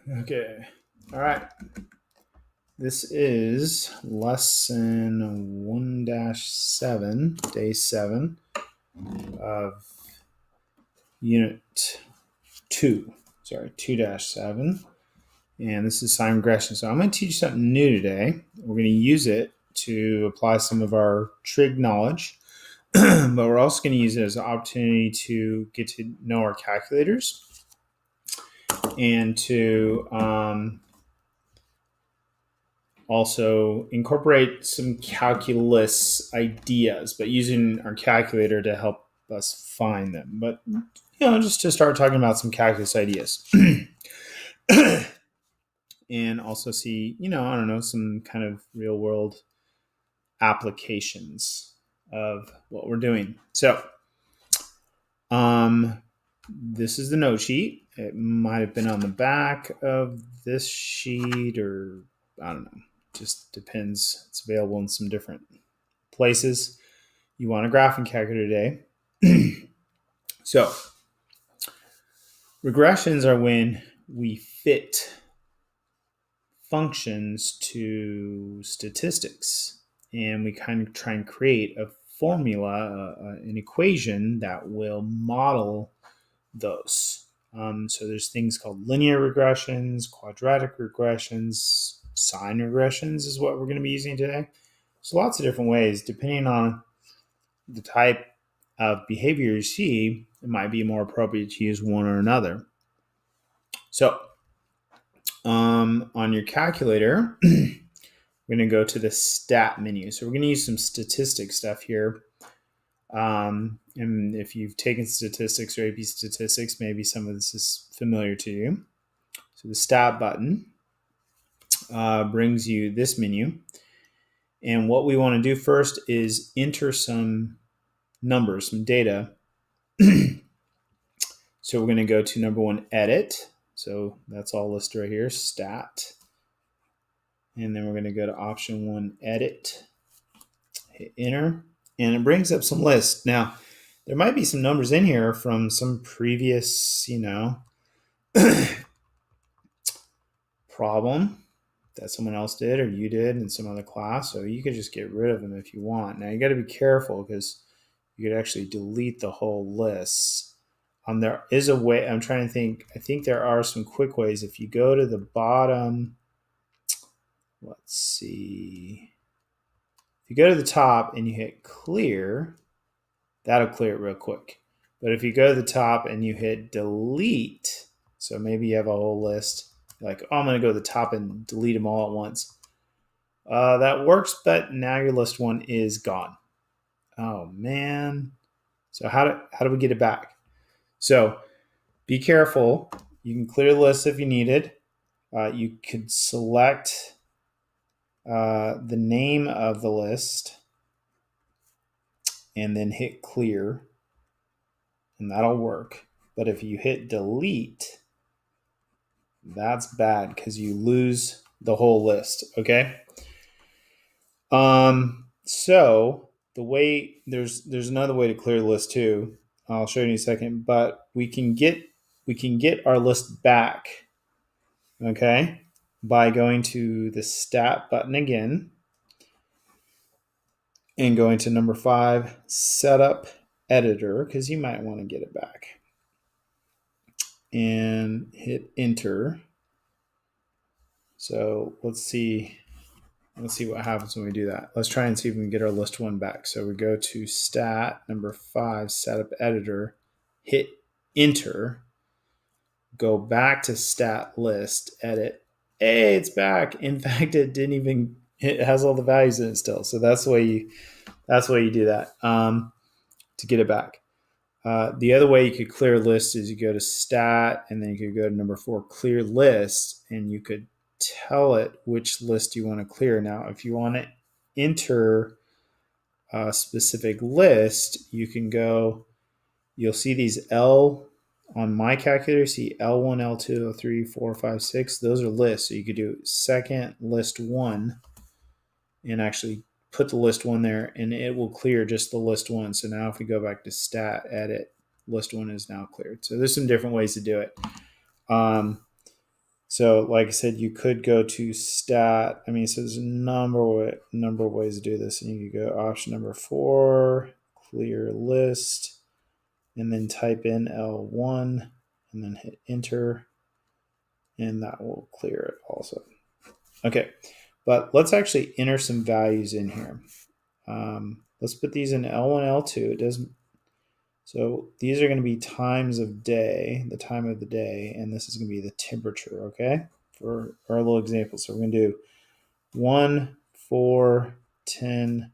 Okay. All right. This is lesson 1-7, day 7 of unit 2. Sorry, 2-7. And this is sign regression. So I'm going to teach you something new today. We're going to use it to apply some of our trig knowledge, but we're also going to use it as an opportunity to get to know our calculators and to also incorporate some calculus ideas, but using our calculator to help us find them. But, just to start talking about some calculus ideas. And also see, I don't know, some kind of real world applications of what we're doing. So, this is the note sheet. It might have been on the back of this sheet, or I don't know. Just depends. It's available in some different places. You want a graphing calculator today. So, regressions are when we fit functions to statistics, and we kind of try and create a formula, an equation that will model those. So there's things called linear regressions, quadratic regressions, sine regressions is what we're going to be using today. So lots of different ways, depending on the type of behavior you see, it might be more appropriate to use one or another. So on your calculator, we're going to go to the stat menu. So we're going to use some statistics stuff here. And if you've taken statistics or AP statistics, maybe some of this is familiar to you. So the stat button brings you this menu. And what we want to do first is enter some numbers, some data. So we're going to go to number 1, edit. So that's all listed right here, stat. And then we're going to go to option 1, edit. Hit enter. And it brings up some lists. Now, there might be some numbers in here from some previous, problem that someone else did or you did in some other class. So you could just get rid of them if you want. Now, you got to be careful because you could actually delete the whole list. There is a way. I'm trying to think. I think there are some quick ways. If you go to the bottom, let's see. If you go to the top and you hit clear, that'll clear it real quick. But if you go to the top and you hit delete, so maybe you have a whole list, like, oh, I'm going to go to the top and delete them all at once. That works, but now your list 1 is gone. Oh, man. So how do we get it back? So be careful. You can clear the list if you need it. You could select the name of the list and then hit clear, and that'll work. But if you hit delete, that's bad because you lose the whole list. Okay. So the way there's another way to clear the list too. I'll show you in a second, but we can get our list back. Okay, by going to the stat button again and going to number 5, setup editor, because you might want to get it back, and hit enter. So let's see what happens when we do that. Let's try and see if we can get our list 1 back. So we go to stat number 5, setup editor, hit enter, go back to stat list, edit. Hey, it's back. In fact, it has all the values in it still. So that's the way you do that to get it back. The other way you could clear list is you go to stat and then you could go to number 4, clear list, and you could tell it which list you want to clear. Now, if you want to enter a specific list, you can go, you'll see these L on my calculator, see L1, L2, L3, 4, 5, 6. Those are lists. So you could do second list 1 and actually put the list 1 there, and it will clear just the list 1. So now if we go back to stat, edit, list 1 is now cleared. So there's some different ways to do it. So like I said, you could go to stat. I mean, so there's a number of ways to do this. And you could go option number 4, clear list, and then type in L1 and then hit enter. And that will clear it also. Okay, but let's actually enter some values in here. Let's put these in L1, L2. It doesn't. So these are going to be times of day, the time of the day, and this is going to be the temperature, okay, for our little example. So we're going to do 1, 4, 10,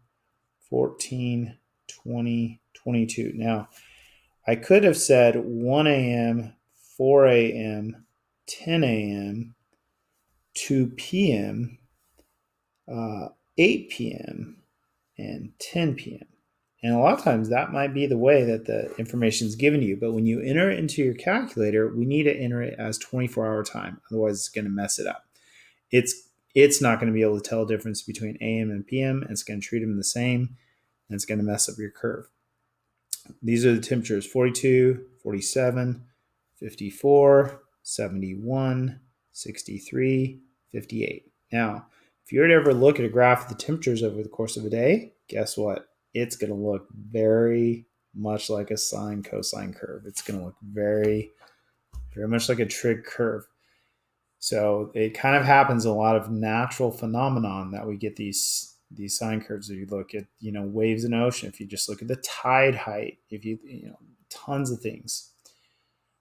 14, 20, 22. Now, I could have said 1 a.m., 4 a.m., 10 a.m., 2 p.m., 8 p.m., and 10 p.m. And a lot of times that might be the way that the information is given to you. But when you enter it into your calculator, we need to enter it as 24-hour time. Otherwise, it's going to mess it up. It's not going to be able to tell the difference between AM and PM. And it's going to treat them the same. And it's going to mess up your curve. These are the temperatures: 42, 47, 54, 71, 63, 58. Now, if you were to ever look at a graph of the temperatures over the course of a day, guess what? It's going to look very much like a sine cosine curve. It's going to look very, very much like a trig curve. So it kind of happens a lot of natural phenomenon that we get these sine curves. If you look at, waves in the ocean, if you just look at the tide height, if you tons of things.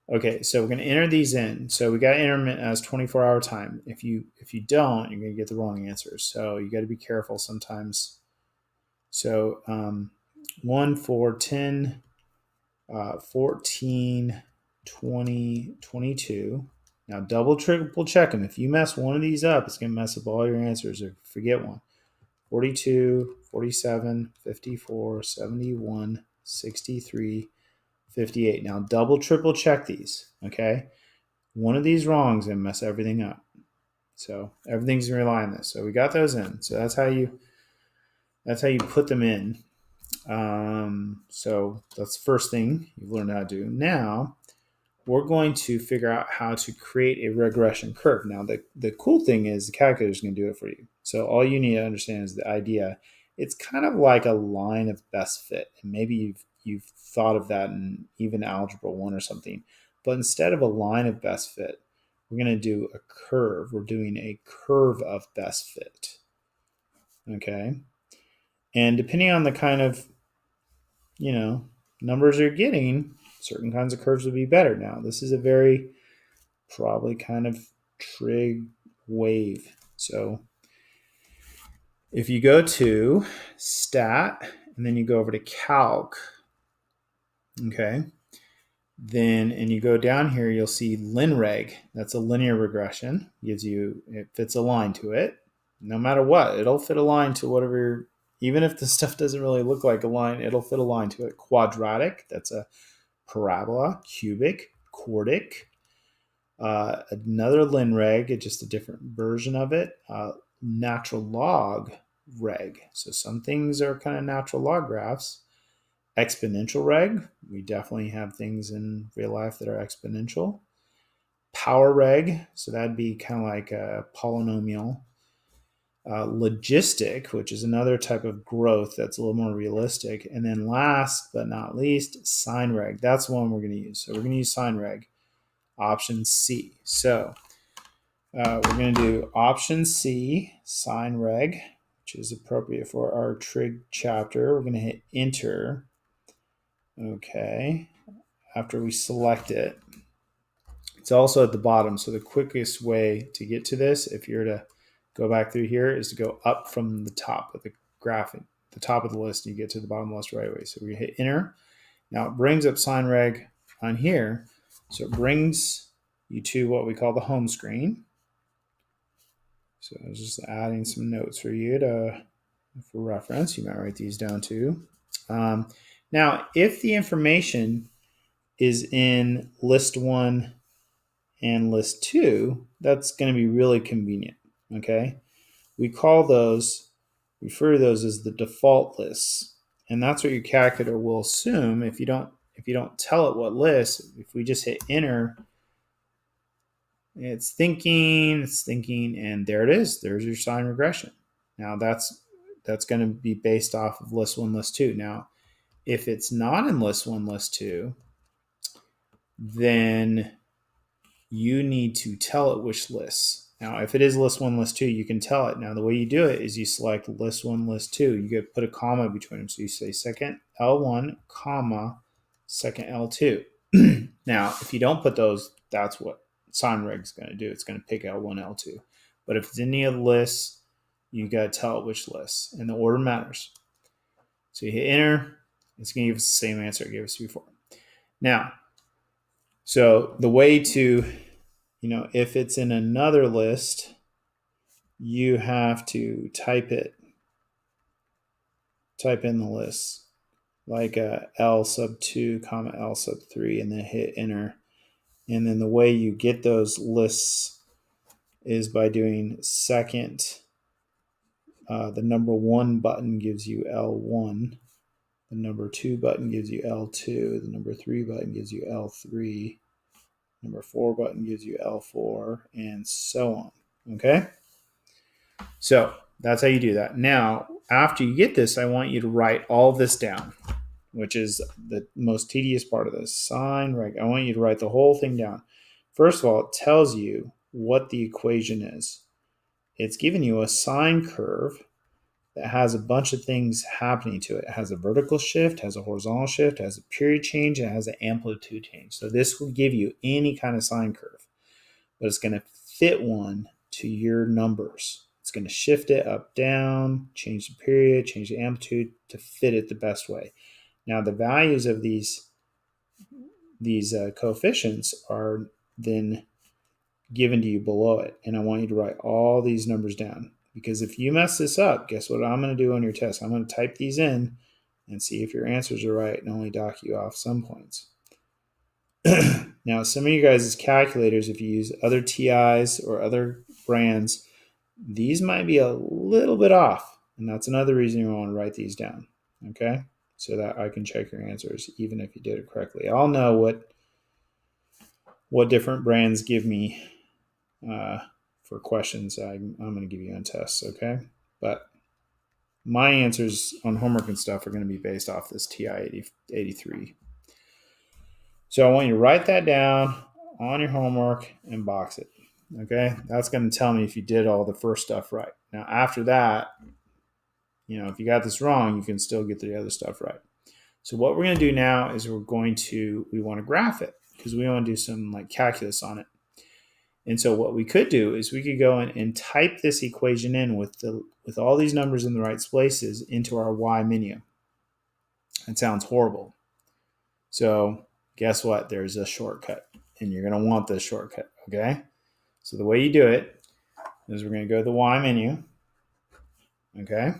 Okay, so we're going to enter these in. So we got to enter them as 24-hour time. If you don't, you're going to get the wrong answers. So you got to be careful sometimes. So 1, 4, 10, 14, 20, 22. Now double, triple check them. If you mess one of these up, it's going to mess up all your answers or forget one. 42, 47, 54, 71, 63, 58. Now double, triple check these, okay? One of these wrongs and mess everything up. So everything's going to rely on this. So we got those in. So that's how you put them in. So that's the first thing you've learned how to do. Now we're going to figure out how to create a regression curve. Now the cool thing is the calculator is going to do it for you. So all you need to understand is the idea. It's kind of like a line of best fit, and maybe you've thought of that in even algebra 1 or something. But instead of a line of best fit, we're going to do a curve. We're doing a curve of best fit. Okay. And depending on the kind of, numbers you're getting, certain kinds of curves will be better. Now, this is a very probably kind of trig wave. So if you go to stat and then you go over to calc, okay, and you go down here, you'll see linreg. That's a linear regression. It fits a line to it. No matter what, it'll fit a line to whatever. Even if the stuff doesn't really look like a line, it'll fit a line to it. Quadratic, that's a parabola. Cubic, quartic. Another linreg, just a different version of it. Natural log reg. So some things are kind of natural log graphs. Exponential reg. We definitely have things in real life that are exponential. Power reg. So that'd be kind of like a polynomial. Logistic, which is another type of growth that's a little more realistic. And then last but not least, sine reg. That's the one we're going to use. So we're going to use sine reg, option C. So we're going to do option C, sine reg, which is appropriate for our trig chapter. We're going to hit enter. Okay. After we select it, it's also at the bottom. So the quickest way to get to this, if you're to go back through here, is to go up from the top of the graphic, the top of the list, and you get to the bottom left right away. So we hit enter. Now it brings up sine reg on here. So it brings you to what we call the home screen. So I was just adding some notes for you for reference. You might write these down too. Now, if the information is in list 1 and list 2, that's going to be really convenient. Okay, we refer to those as the default lists, and that's what your calculator will assume. If you don't tell it what list, if we just hit enter, It's thinking, and there it is. There's your sign regression. Now that's going to be based off of list 1, list 2. Now, if it's not in list 1, list 2, then you need to tell it which lists. Now, if it is list 1, list 2, you can tell it. Now, the way you do it is you select list 1, list 2. You get put a comma between them. So you say second L1, comma, second L2. Now, if you don't put those, that's what SignReg is going to do. It's going to pick L1, L2. But if it's any of the lists, you got to tell it which lists. And the order matters. So you hit enter. It's going to give us the same answer it gave us before. Now, so the way to, if it's in another list, you have to type in the list, like L sub 2, comma L sub 3, and then hit enter. And then the way you get those lists is by doing second. The number 1 button gives you L1. The number 2 button gives you L2. The number 3 button gives you L3. Number 4 button gives you L4, and so on. Okay? So that's how you do that. Now, after you get this, I want you to write all this down, which is the most tedious part of this. SignReg. I want you to write the whole thing down. First of all, it tells you what the equation is. It's giving you a sine curve that has a bunch of things happening to it. It has a vertical shift, has a horizontal shift, has a period change, and has an amplitude change. So this will give you any kind of sine curve, but it's going to fit one to your numbers. It's going to shift it up, down, change the period, change the amplitude to fit it the best way. Now, the values of these coefficients are then given to you below it, and I want you to write all these numbers down. Because if you mess this up, guess what I'm going to do on your test? I'm going to type these in and see if your answers are right and only dock you off some points. Now, some of you guys' calculators, if you use other TIs or other brands, these might be a little bit off. And that's another reason you want to write these down, okay? So that I can check your answers, even if you did it correctly. I'll know what different brands give me for questions I'm going to give you on tests, okay? But my answers on homework and stuff are going to be based off this TI 83. So I want you to write that down on your homework and box it, okay? That's going to tell me if you did all the first stuff right. Now, after that, if you got this wrong, you can still get the other stuff right. So what we're going to do now is we want to graph it because we want to do some like calculus on it. And so what we could do is we could go in and type this equation in with all these numbers in the right places into our Y menu. It sounds horrible. So guess what? There's a shortcut, and you're going to want this shortcut, okay? So the way you do it is we're going to go to the Y menu, okay?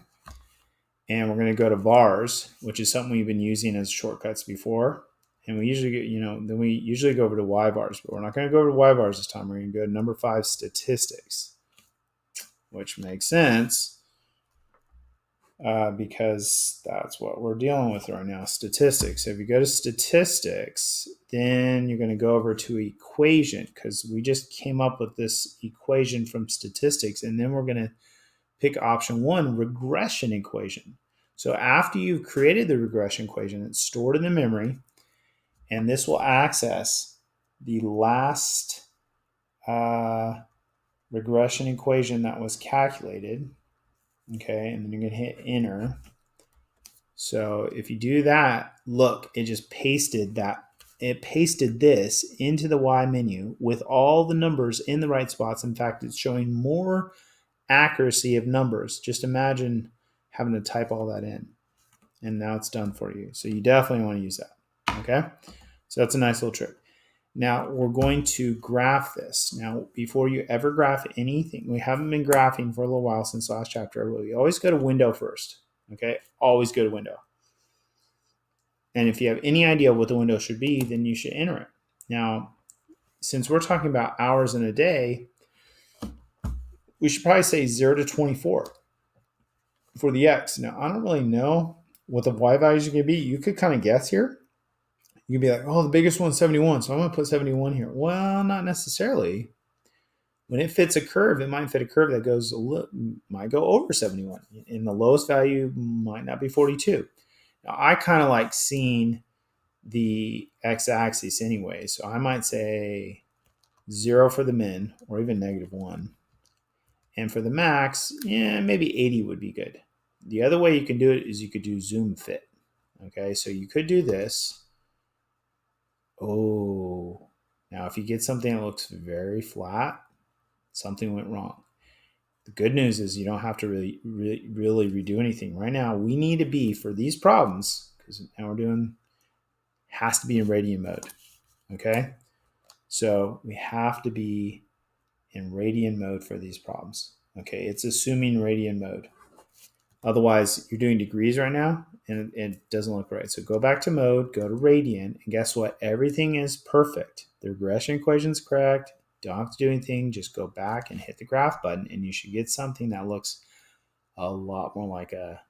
And we're going to go to vars, which is something we've been using as shortcuts before. And we usually get, then we usually go over to Y vars, but we're not going to go over to Y vars this time. We're going to go to number 5, statistics, which makes sense because that's what we're dealing with right now, statistics. So if you go to statistics, then you're going to go over to equation because we just came up with this equation from statistics. And then we're going to pick option 1, regression equation. So after you've created the regression equation, it's stored in the memory. And this will access the last regression equation that was calculated. Okay, and then you're going to hit enter. So if you do that, look, it just pasted that. It pasted this into the Y menu with all the numbers in the right spots. In fact, it's showing more accuracy of numbers. Just imagine having to type all that in. And now it's done for you. So you definitely want to use that. Okay, so that's a nice little trick. Now we're going to graph this. Now, before you ever graph anything, we haven't been graphing for a little while since last chapter, but we always go to window first. Okay, always go to window. And if you have any idea what the window should be, then you should enter it. Now, since we're talking about hours in a day, we should probably say 0 to 24 for the X. Now, I don't really know what the Y values are going to be. You could kind of guess here. You could be like, oh, the biggest one's 71, so I'm going to put 71 here. Well, not necessarily. when it fits a curve, it might fit a curve that goes might go over 71, and the lowest value might not be 42. Now, I kind of like seeing the x-axis anyway, so I might say 0 for the min, or even -1. And for the max, yeah, maybe 80 would be good. The other way you can do it is you could do zoom fit. Okay, so you could do this. Oh, now if you get something that looks very flat, something went wrong. The good news is you don't have to really redo anything. Right now, we need to be, for these problems, because now we're doing, has to be in radian mode. Okay, so we have to be in radian mode for these problems. Okay, it's assuming radian mode. Otherwise, you're doing degrees right now, and it doesn't look right. So go back to mode, go to radian, and guess what? Everything is perfect. The regression equation is correct. Don't have to do anything. Just go back and hit the graph button, and you should get something that looks a lot more like a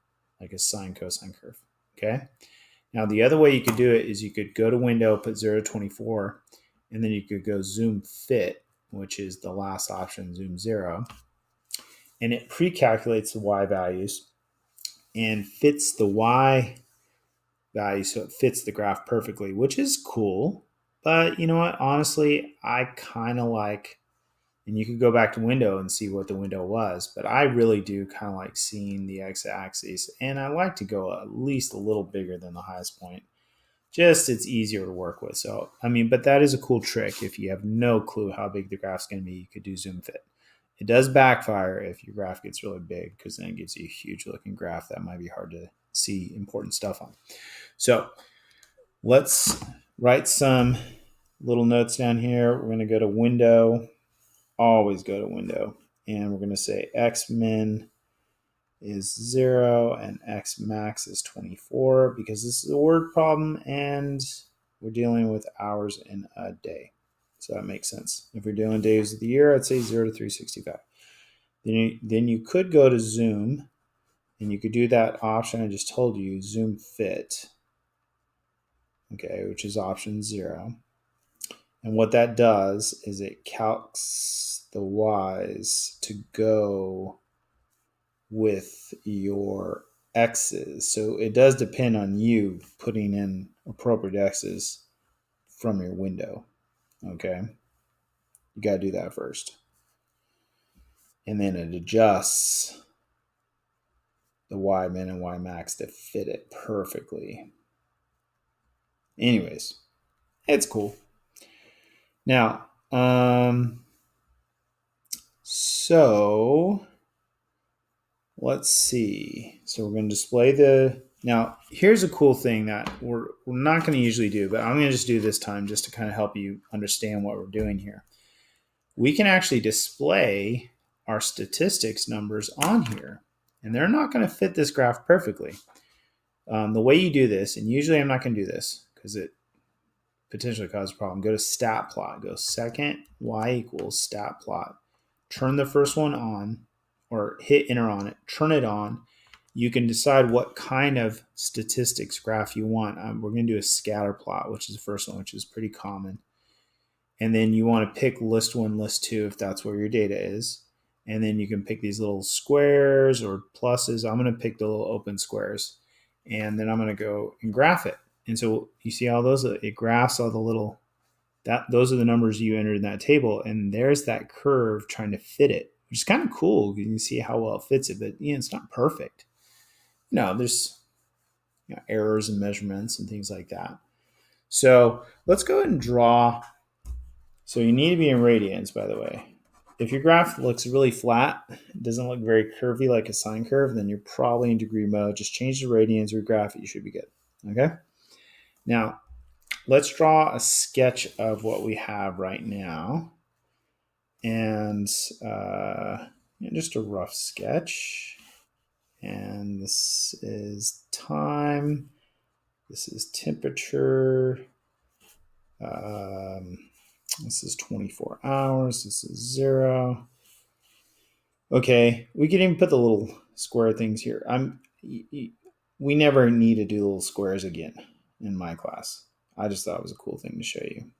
sine cosine curve. Okay. Now the other way you could do it is you could go to window, put 0 to 24, and then you could go zoom fit, which is the last option, zoom 0, and it pre-calculates the y values and fits the y value so it fits the graph perfectly, which is cool. But you know what? Honestly, I kind of like, and you could go back to window and see what the window was, but I really do kind of like seeing the x-axis, and I like to go at least a little bigger than the highest point. Just it's easier to work with. So, I mean, but that is a cool trick. If you have no clue how big the graph's going to be, you could do zoom fit. It does backfire if your graph gets really big, because then it gives you a huge looking graph that might be hard to see important stuff on. So let's write some little notes down here. We're going to go to window, always go to window, and we're going to say x min is 0 and x max is 24, because this is a word problem and we're dealing with hours in a day. So that makes sense. If we're doing days of the year, I'd say 0 to 365. Then you could go to zoom, and you could do that option I just told you, zoom fit, okay, which is option 0. And what that does is it calcs the y's to go with your x's. So it does depend on you putting in appropriate x's from your window. Okay. You got to do that first. And then it adjusts the y min and y max to fit it perfectly. Anyways, it's cool. Now, so let's see. So we're going to display the, now here's a cool thing that we're not going to usually do, but I'm going to just do this time just to kind of help you understand what we're doing here. We can actually display our statistics numbers on here, and they're not going to fit this graph perfectly. The way you do this, and usually I'm not going to do this because it potentially causes a problem. Go to stat plot, go second y equals stat plot, turn the first one on, or hit enter on it, turn it on. You can decide what kind of statistics graph you want. We're going to do a scatter plot, which is the first one, which is pretty common. And then you want to pick list 1, list 2 if that's where your data is. And then you can pick these little squares or pluses. I'm going to pick the little open squares. And then I'm going to go and graph it. And so you see all those, it graphs all the little, those are the numbers you entered in that table. And there's that curve trying to fit it, which is kind of cool. You can see how well it fits it, but it's not perfect. There's errors and measurements and things like that. So let's go ahead and draw. So you need to be in radians, by the way. If your graph looks really flat, it doesn't look very curvy like a sine curve, then you're probably in degree mode. Just change the radians or graph it, you should be good. Okay? Now, let's draw a sketch of what we have right now. And just a rough sketch. And this is time. This is temperature. This is 24 hours. This is 0. Okay, we can even put the little square things here. We never need to do little squares again in my class. I just thought it was a cool thing to show you.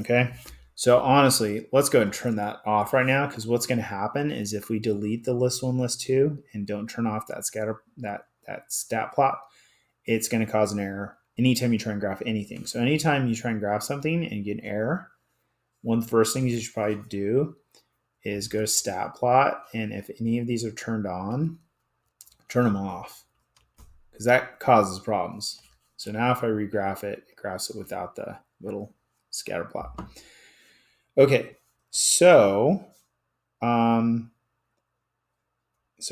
Okay, So honestly, let's go and turn that off right now, because what's going to happen is if we delete the list one, list two, and don't turn off that stat plot, it's going to cause an error anytime you try and graph anything. So anytime you try and graph something and get an error, one of the first things you should probably do is go to stat plot, and if any of these are turned on, turn them off, because that causes problems. So now if I regraph it, it graphs it without the little scatter plot. Okay, so so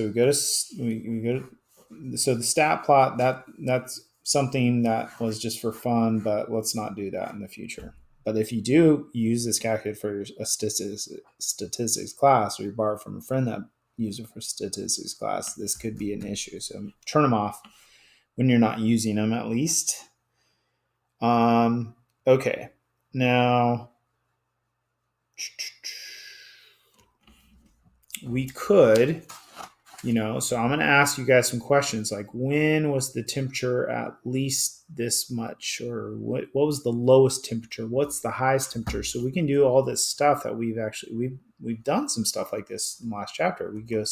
we go to so the stat plot, that's something that was just for fun, but let's not do that in the future. But if you do use this calculator for a statistics class, or you borrow from a friend that used it for statistics class, this could be an issue. So turn them off when you're not using them, at least. Okay, now we could, so I'm going to ask you guys some questions like, when was the temperature at least this much, or what was the lowest temperature, what's the highest temperature? So we can do all this stuff that we've done some stuff like this in the last chapter. We go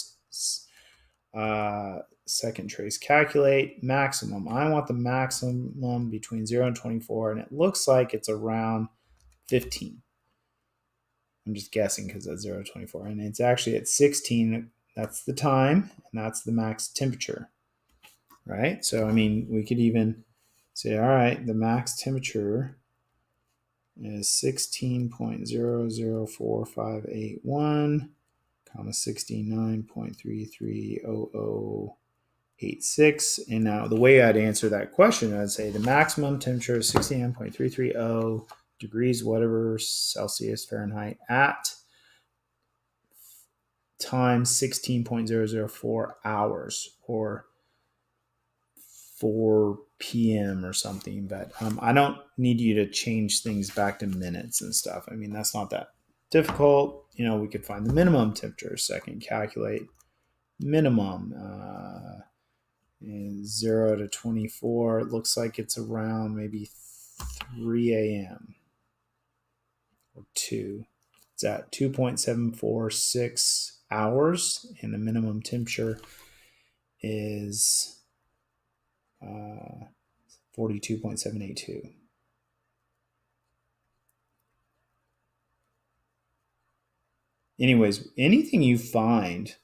second trace, calculate maximum. I want the maximum between 0 and 24, and it looks like it's around 15. I'm just guessing because that's 0 to 24, and it's actually at 16. That's the time, and that's the max temperature, right? So, I mean, we could even say, all right, the max temperature is 16.004581, comma 69.330086. And now the way I'd answer that question, I'd say the maximum temperature is 69.330 degrees, whatever, Celsius, Fahrenheit, at times 16.004 hours, or 4 p.m. or something. But I don't need you to change things back to minutes and stuff. I mean, that's not that difficult. We could find the minimum temperature. Second, calculate minimum. 0 to 24. It looks like it's around maybe 3 a.m. or 2. It's at 2.746 hours, and the minimum temperature is 42.782. Anyways, anything you find,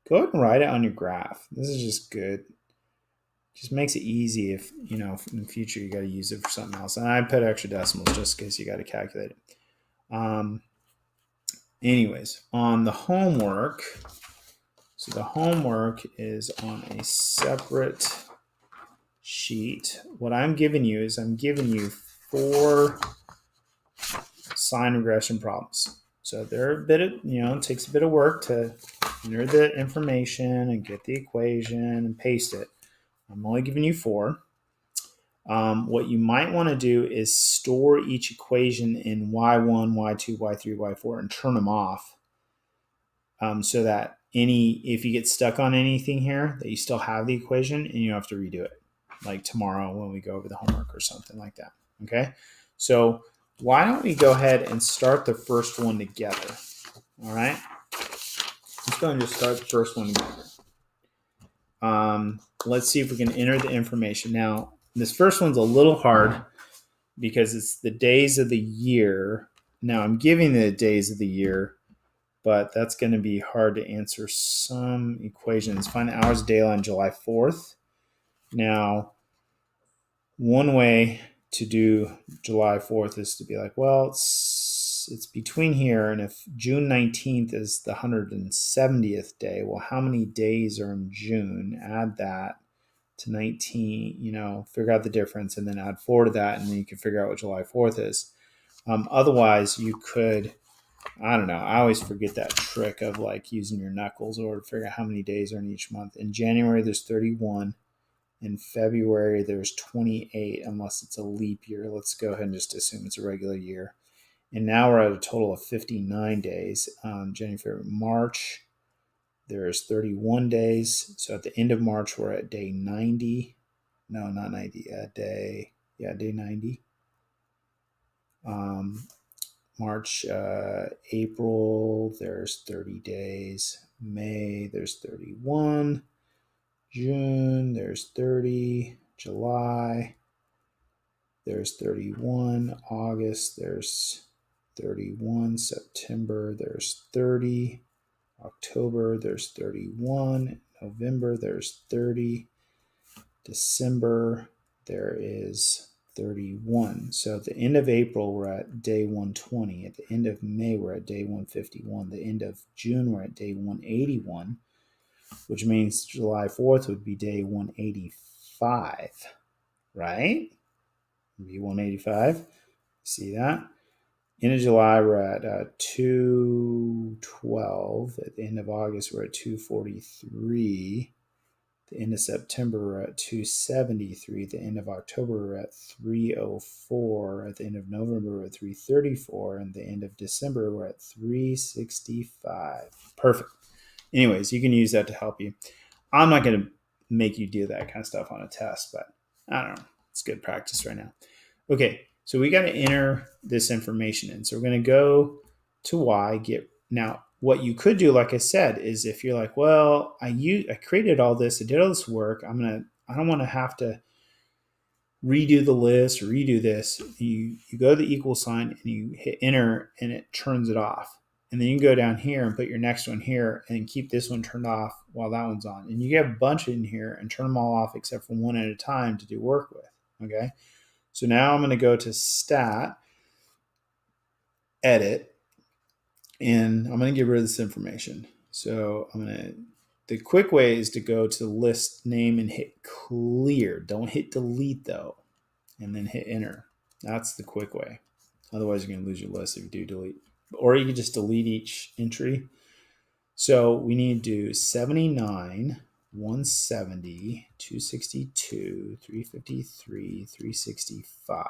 go ahead and write it on your graph. This is just good. Just makes it easy if, in the future you got to use it for something else. And I put extra decimals just in case you got to calculate it. Anyways, on the homework, so the homework is on a separate sheet. What I'm giving you is 4 sign regression problems. So they're a bit of, it takes a bit of work to enter the information and get the equation and paste it. I'm only giving you 4. What you might want to do is store each equation in y1, y2, y3, y4, and turn them off, so that if you get stuck on anything here, that you still have the equation and you don't have to redo it, like tomorrow when we go over the homework or something like that. Okay, so why don't we go ahead and start the first one together? All right, let's go and just start the first one together. Let's see if we can enter the information. Now, this first one's a little hard because it's the days of the year. Now, I'm giving the days of the year, but that's going to be hard to answer some equations. Find the hours of daylight on July 4th. Now, one way to do July 4th is to be like, well, it's between here, and if June 19th is the 170th day, well, how many days are in June? Add that to 19, figure out the difference, and then add 4 to that, and then you can figure out what July 4th is. Otherwise, you could, I don't know, I always forget that trick of like using your knuckles or to figure out how many days are in each month. In January, there's 31. In February, there's 28, unless it's a leap year. Let's go ahead and just assume it's a regular year. And now we're at a total of 59 days. January, February, March, there's 31 days. So at the end of March, we're at day 90. No, not 90. Day 90. March, April, there's 30 days. May, there's 31. June, there's 30. July, there's 31. August, there's 31. September, there's 30. October, there's 31. November, there's 30. December, there is 31. So at the end of April, we're at day 120. At the end of May, we're at day 151. The end of June, we're at day 181, which means July 4th would be day 185, right? It'd be 185. See that? End of July, we're at 212. At the end of August, we're at 243. The end of September, we're at 273. At the end of October, we're at 304. At the end of November, we're at 334. And the end of December, we're at 365. Perfect. Anyways, you can use that to help you. I'm not going to make you do that kind of stuff on a test, but I don't know. It's good practice right now. Okay, so we got to enter this information in. So we're going to go to Y, now, what you could do, like I said, is if you're like, well, I created all this, I did all this work, I don't want to have to redo the list or redo this. You go to the equal sign and you hit enter and it turns it off. And then you can go down here and put your next one here and keep this one turned off while that one's on. And you get a bunch in here and turn them all off except for one at a time to do work with. Okay. So now I'm going to go to stat, edit, and I'm going to get rid of this information. So the quick way is to go to the list name and hit clear. Don't hit delete though, and then hit enter. That's the quick way. Otherwise, you're going to lose your list if you do delete. Or you can just delete each entry. So we need to do 79, 170, 262, 353, 365.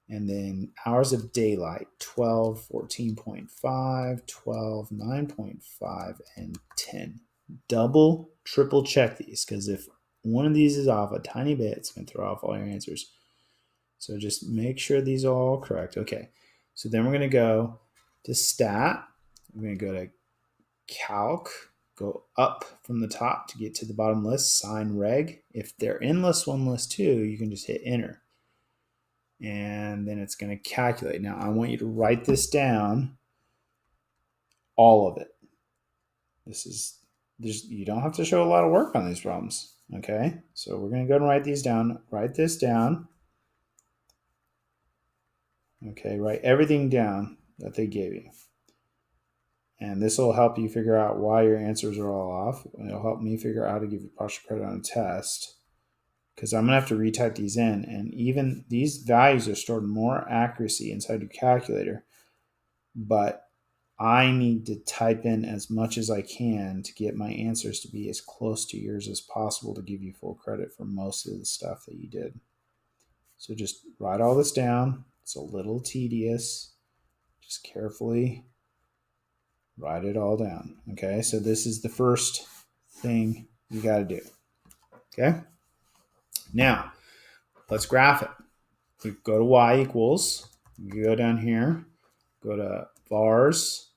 And then hours of daylight, 12, 14.5, 12, 9.5, and 10. Double, triple check these, because if one of these is off a tiny bit, it's going to throw off all your answers. So just make sure these are all correct. Okay, so then we're going to go to stat. We're going to go to calc, go up from the top to get to the bottom list, sign reg. If they're in list 1, list 2, you can just hit enter. And then it's going to calculate. Now, I want you to write this down, all of it. You don't have to show a lot of work on these problems, okay? So we're going to go and write these down. Write this down. Okay, write everything down that they gave you. And this will help you figure out why your answers are all off. And it'll help me figure out how to give you partial credit on a test, because I'm going to have to retype these in. And even these values are stored more accuracy inside your calculator. But I need to type in as much as I can to get my answers to be as close to yours as possible to give you full credit for most of the stuff that you did. So just write all this down. It's a little tedious. Just carefully write it all down. Okay, so this is the first thing you got to do. Okay, now let's graph it. We go to y equals, you go down here, go to vars,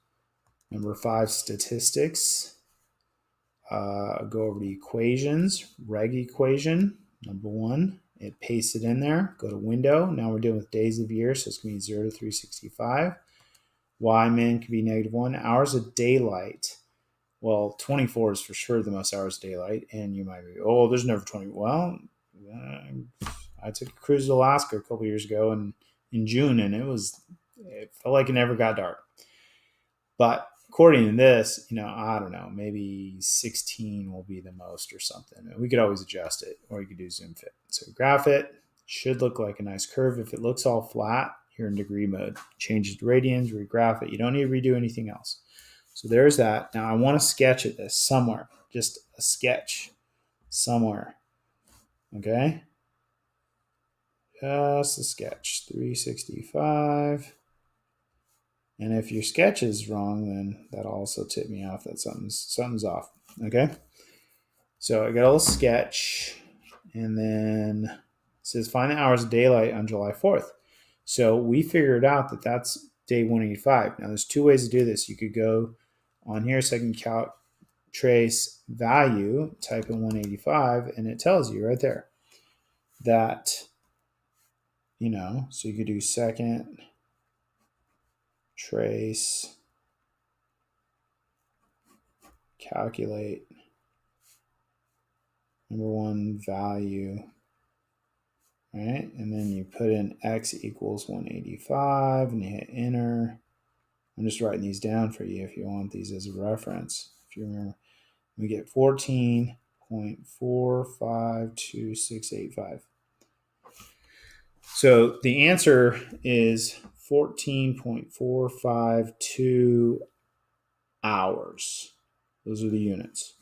number 5 statistics, go over to equations, reg equation, number 1, it pastes it in there, go to window, now we're dealing with days of year, so it's going to be 0 to 365. Y min could be -1. Hours of daylight. Well, 24 is for sure the most hours of daylight. And you might be, oh, there's never 20. Well, I took a cruise to Alaska a couple years ago in June, and it felt like it never got dark. But according to this, I don't know, maybe 16 will be the most or something. We could always adjust it, or you could do zoom fit. So graph it. Should look like a nice curve. If it looks all flat, you're in degree mode. Change it to radians, regraph it. You don't need to redo anything else. So there's that. Now I want to sketch at this somewhere. Just a sketch somewhere. Okay? Just a sketch. 365. And if your sketch is wrong, then that'll also tip me off that something's off. Okay? So I got a little sketch. And then it says find the hours of daylight on July 4th. So we figured out that that's day 185. Now there's two ways to do this. You could go on here, second calc trace value, type in 185, and it tells you right there that, so you could do second trace calculate number one value, right? And then you put in x equals 185 and you hit enter. I'm just writing these down for you if you want these as a reference. If you remember, we get 14.452685. So the answer is 14.452 hours. Those are the units.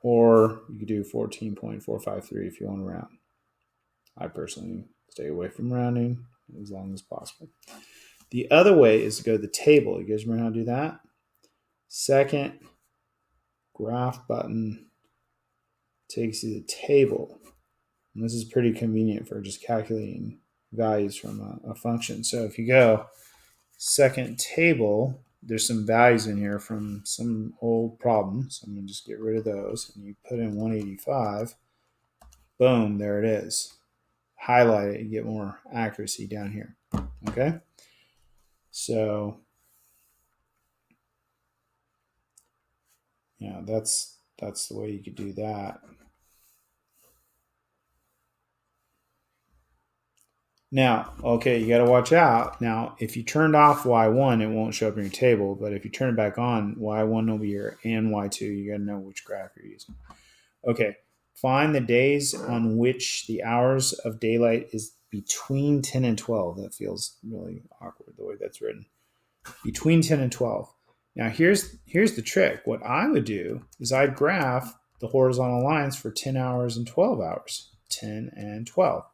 Or you could do 14.453 if you want to round. I personally stay away from rounding as long as possible. The other way is to go to the table. You guys remember how to do that? Second graph button takes you to the table. And this is pretty convenient for just calculating values from a function. So if you go second table, there's some values in here from some old problem. So I'm going to just get rid of those. And you put in 185. Boom, there it is. Highlight it, you get more accuracy down here. Okay? So, yeah, that's the way you could do that. Now, okay, you got to watch out. Now, if you turned off Y1, it won't show up in your table. But if you turn it back on, Y1 will be here and Y2. You got to know which graph you're using. Okay, find the days on which the hours of daylight is between 10 and 12. That feels really awkward the way that's written. Between 10 and 12. Now, here's the trick. What I would do is I'd graph the horizontal lines for 10 hours and 12 hours. 10 and 12.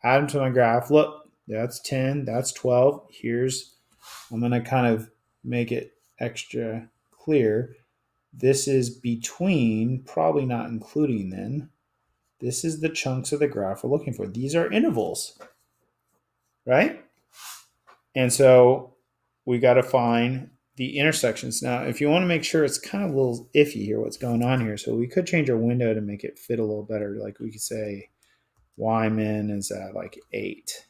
Add them to my graph. Look, that's 10, that's 12. I'm going to kind of make it extra clear. This is between, probably not including then. This is the chunks of the graph we're looking for. These are intervals, right? And so we got to find the intersections. Now, if you want to make sure, it's kind of a little iffy here what's going on here. So we could change our window to make it fit a little better. Like we could say y min is at like 8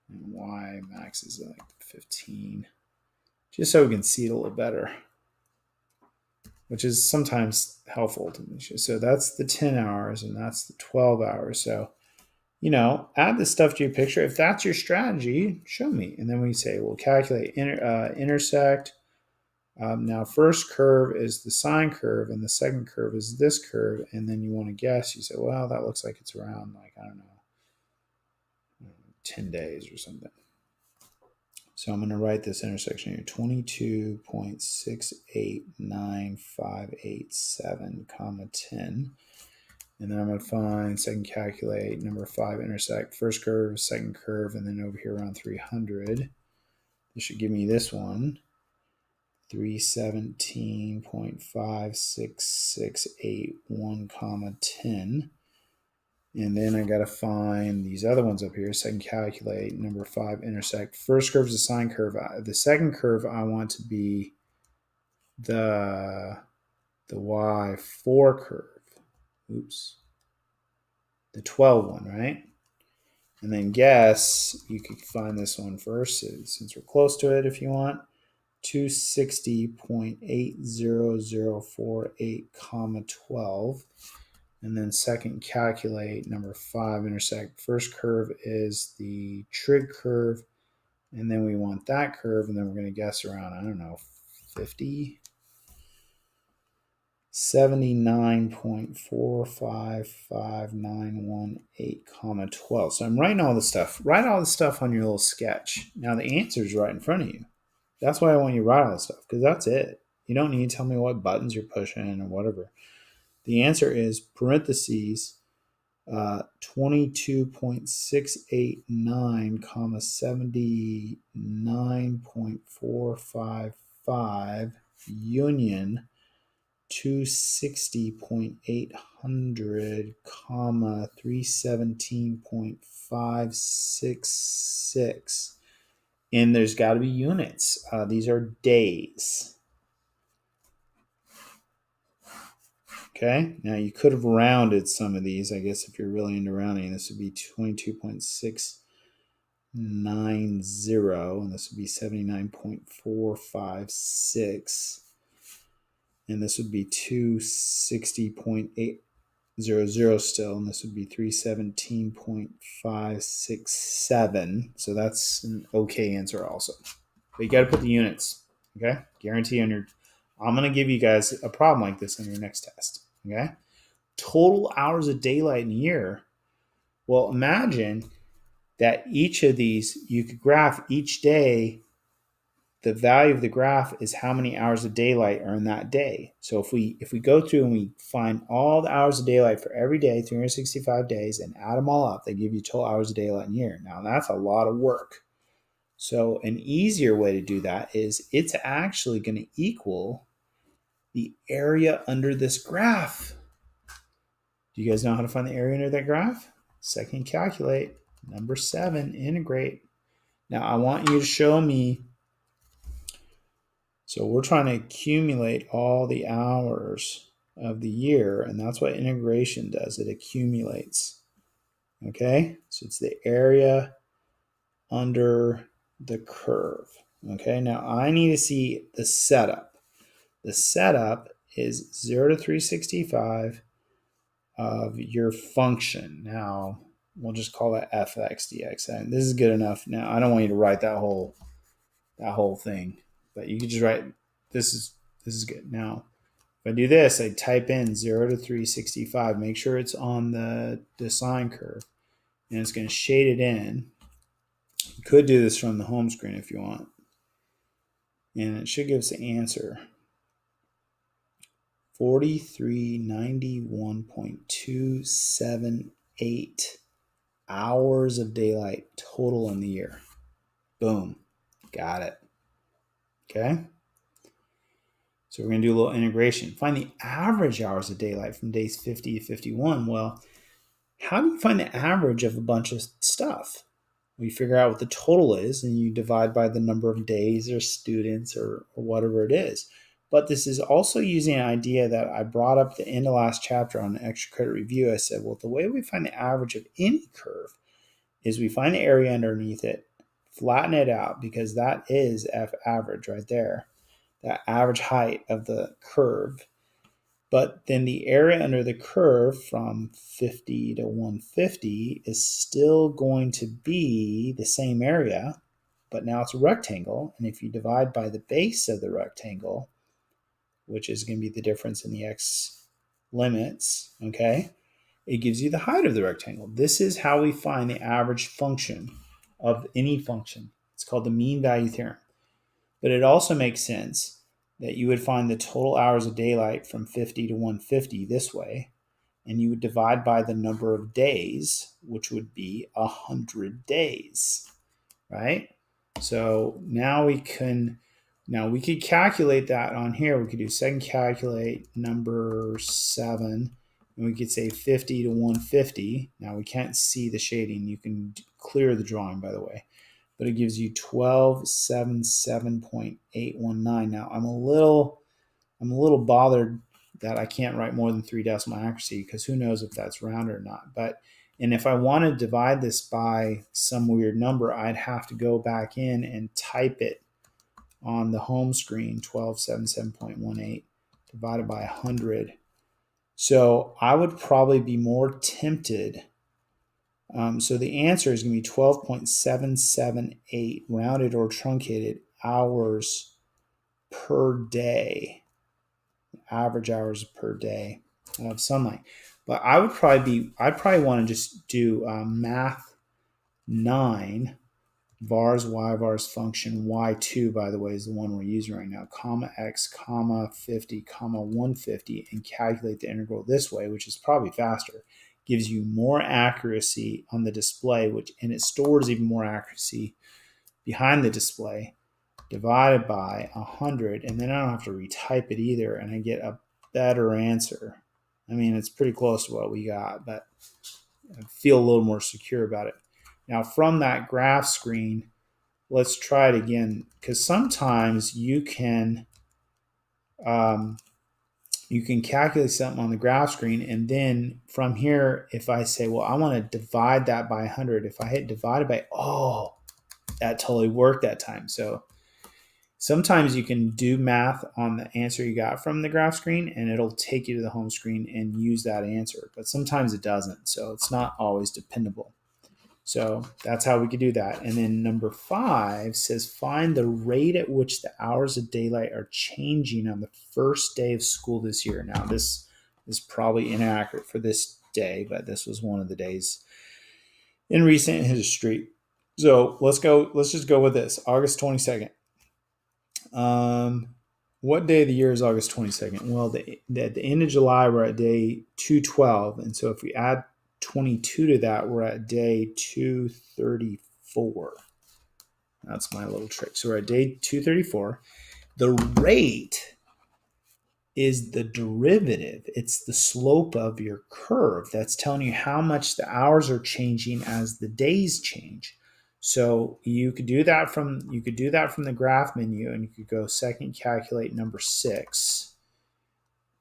and y max is at like 15, just so we can see it a little better, which is sometimes helpful to me. So that's the 10 hours and that's the 12 hours. So, add this stuff to your picture. If that's your strategy, show me. And then we say, we'll calculate intersect. Now, first curve is the sine curve and the second curve is this curve. And then you want to guess. You say, well, that looks like it's around like, I don't know, 10 days or something. So I'm going to write this intersection here, 22.689587, comma 10. And then I'm going to find second calculate, number 5 intersect, first curve, second curve, and then over here around 300. This should give me this one, 317.5661, comma 10. And then I got to find these other ones up here. Second calculate, number 5 intersect. First curve is a sine curve. The second curve I want to be the Y4 curve. Oops. The 12 one, right? And then guess, you could find this one first since we're close to it if you want. 260.80048, comma 12. And then second calculate, number 5 intersect. First curve is the trig curve. And then we want that curve. And then we're going to guess around, I don't know, 50. 79.455918, comma 12. So I'm writing all this stuff. Write all this stuff on your little sketch. Now the answer is right in front of you. That's why I want you to write all this stuff, because that's it. You don't need to tell me what buttons you're pushing or whatever. The answer is parentheses 22.689, comma 79.455 union 260.800, comma 317.566 And there's got to be units. These are days. Okay, now you could have rounded some of these. I guess if you're really into rounding, this would be 22.690, and this would be 79.456, and this would be 260.800 still, and this would be 317.567. So that's an okay answer also. But you got to put the units. Okay, guarantee on your. I'm going to give you guys a problem like this on your next test. Okay, total hours of daylight in a year. Well, imagine that each of these, you could graph each day. The value of the graph is how many hours of daylight are in that day. So if we go through and we find all the hours of daylight for every day, 365 days, and add them all up, they give you total hours of daylight in a year. Now that's a lot of work. So an easier way to do that is it's actually going to equal the area under this graph. Do you guys know how to find the area under that graph? Second, calculate. Number 7, integrate. Now I want you to show me. So we're trying to accumulate all the hours of the year, and that's what integration does. It accumulates. Okay? So it's the area under the curve. Okay? Now I need to see the setup. The setup is 0 to 365 of your function. Now we'll just call that f(x) dx. And this is good enough. Now I don't want you to write that whole thing, but you can just write this is good. Now if I do this, I type in 0 to 365. Make sure it's on the sine curve, and it's going to shade it in. You could do this from the home screen if you want, and it should give us the answer. 4391.278 hours of daylight total in the year. Boom. Got it. Okay. So we're going to do a little integration. Find the average hours of daylight from days 50 to 51. Well, how do you find the average of a bunch of stuff? Well, you figure out what the total is, and you divide by the number of days or students or whatever it is. But this is also using an idea that I brought up at the end of last chapter on the extra credit review. I said, well, the way we find the average of any curve is we find the area underneath it, flatten it out, because that is F average right there, that average height of the curve. But then the area under the curve from 50 to 150 is still going to be the same area, but now it's a rectangle. And if you divide by the base of the rectangle, which is going to be the difference in the x limits, okay, it gives you the height of the rectangle. This is how we find the average function of any function. It's called the mean value theorem. But it also makes sense that you would find the total hours of daylight from 50 to 150 this way, and you would divide by the number of days, which would be 100 days, right? So now we could calculate that on here. We could do second calculate number 7, and we could say 50 to 150. Now we can't see the shading. You can clear the drawing, by the way. But it gives you 1277.819. Now I'm a little bothered that I can't write more than 3 decimal accuracy, because who knows if that's rounded or not. And if I want to divide this by some weird number, I'd have to go back in and type it on the home screen, 1277.18 divided by 100. So I would probably be more tempted. So the answer is going to be 12.778 rounded or truncated hours per day, average hours per day of sunlight. But I'd probably want to just do math 9 vars y vars function y2, by the way, is the one we're using right now, comma x, comma 50, comma 150, and calculate the integral this way, which is probably faster. Gives you more accuracy on the display, and it stores even more accuracy behind the display, divided by 100, and then I don't have to retype it either, and I get a better answer. I mean, it's pretty close to what we got, but I feel a little more secure about it. Now, from that graph screen, let's try it again, because sometimes you can calculate something on the graph screen, and then from here, if I say, well, I want to divide that by 100, if I hit divided by, oh, that totally worked that time. So sometimes you can do math on the answer you got from the graph screen, and it'll take you to the home screen and use that answer, but sometimes it doesn't, so it's not always dependable. So that's how we could do that. And then number 5 says find the rate at which the hours of daylight are changing on the first day of school this year. Now, this is probably inaccurate for this day, but this was one of the days in recent history. So let's just go with this. August 22nd. What day of the year is August 22nd? Well, at the end of July, we're at day 212. And so if we add 22 to that, we're at day 234. That's my little trick. So we're at day 234. The rate is the derivative. It's the slope of your curve. That's telling you how much the hours are changing as the days change. So you could do that from the graph menu, and you could go second calculate number 6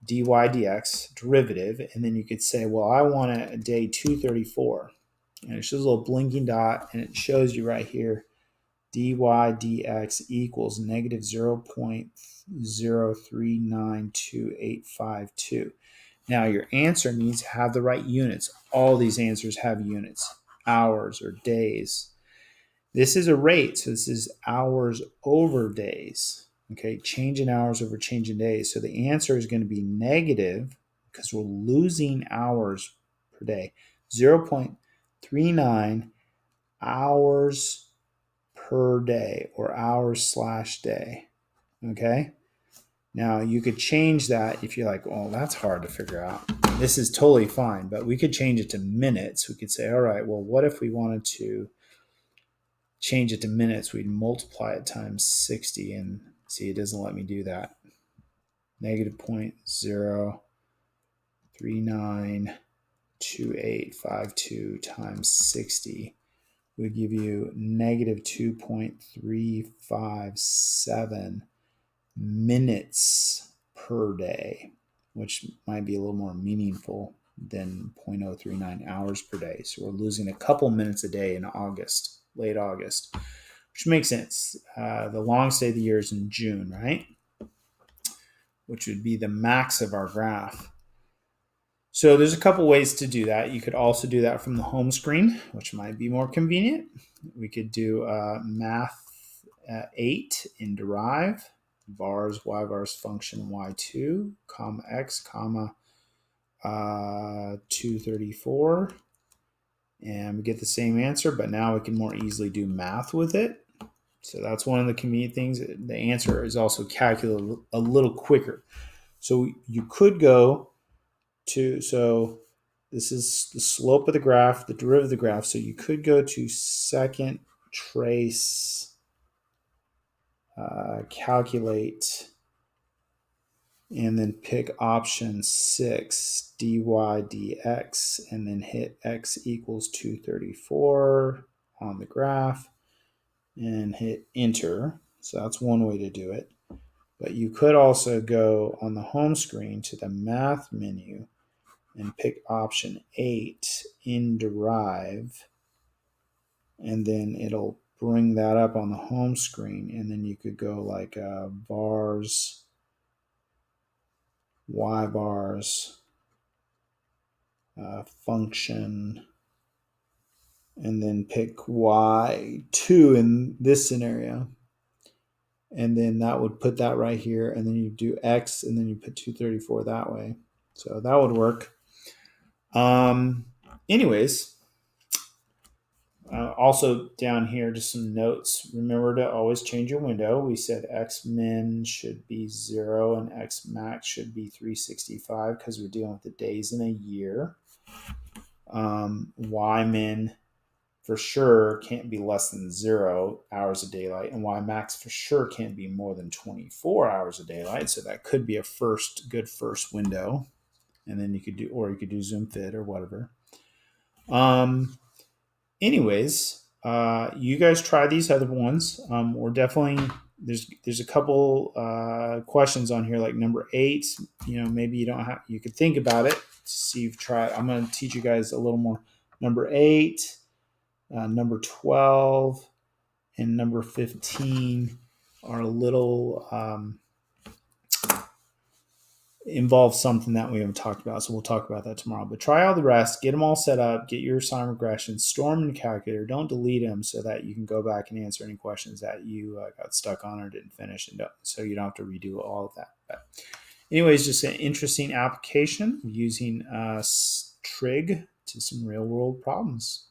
dy dx derivative, and then you could say, well, I want a day 234, and it shows a little blinking dot, and it shows you right here dy dx equals negative 0.0392852. Now your answer needs to have the right units. All these answers have units, hours or days. This is a rate, so this is hours over days. Okay, change in hours over change in days. So the answer is going to be negative, because we're losing hours per day, 0.39 hours per day, or hours/day. Okay, now you could change that if you're like, oh, that's hard to figure out. This is totally fine, but we could change it to minutes. We could say, all right, well, what if we wanted to change it to minutes? We'd multiply it times 60, and see, it doesn't let me do that. Negative 0.0392852 times 60 would give you negative 2.357 minutes per day, which might be a little more meaningful than 0.039 hours per day. So we're losing a couple minutes a day in August, late August, which makes sense. The longest day of the year is in June, right? Which would be the max of our graph. So there's a couple ways to do that. You could also do that from the home screen, which might be more convenient. We could do math 8 in derive, vars, y vars function y2, comma x, comma 234. And we get the same answer, but now we can more easily do math with it. So that's one of the convenient things. The answer is also calculated a little quicker. So you could go to, so this is the slope of the graph, the derivative of the graph. So you could go to second trace, calculate, and then pick option 6, dy dx, and then hit x equals 234 on the graph and hit enter. So that's one way to do it. But you could also go on the home screen to the math menu and pick option 8 in derive, and then it'll bring that up on the home screen, and then you could go like vars, y bars, function, and then pick y2 in this scenario, and then that would put that right here, and then you do x, and then you put 234 that way. So that would work. Anyways, also down here, just some notes. Remember to always change your window. We said x min should be 0 and x max should be 365 because we're dealing with the days in a year. Y min for sure can't be less than 0 hours of daylight, and Y max for sure can't be more than 24 hours of daylight. So that could be a good first window. And then you could do zoom fit or whatever. Anyways, You guys try these other ones. We're definitely there's a couple questions on here like number 8. Maybe you could think about it. See, you've tried. I'm going to teach you guys a little more. Number 8, number 12, and number 15 are a little involve something that we haven't talked about. So we'll talk about that tomorrow. But try all the rest, get them all set up, get your assignment regressions, store them in the calculator. Don't delete them so that you can go back and answer any questions that you got stuck on or didn't finish. So you don't have to redo all of that. But anyways, just an interesting application using Trig to some real world problems.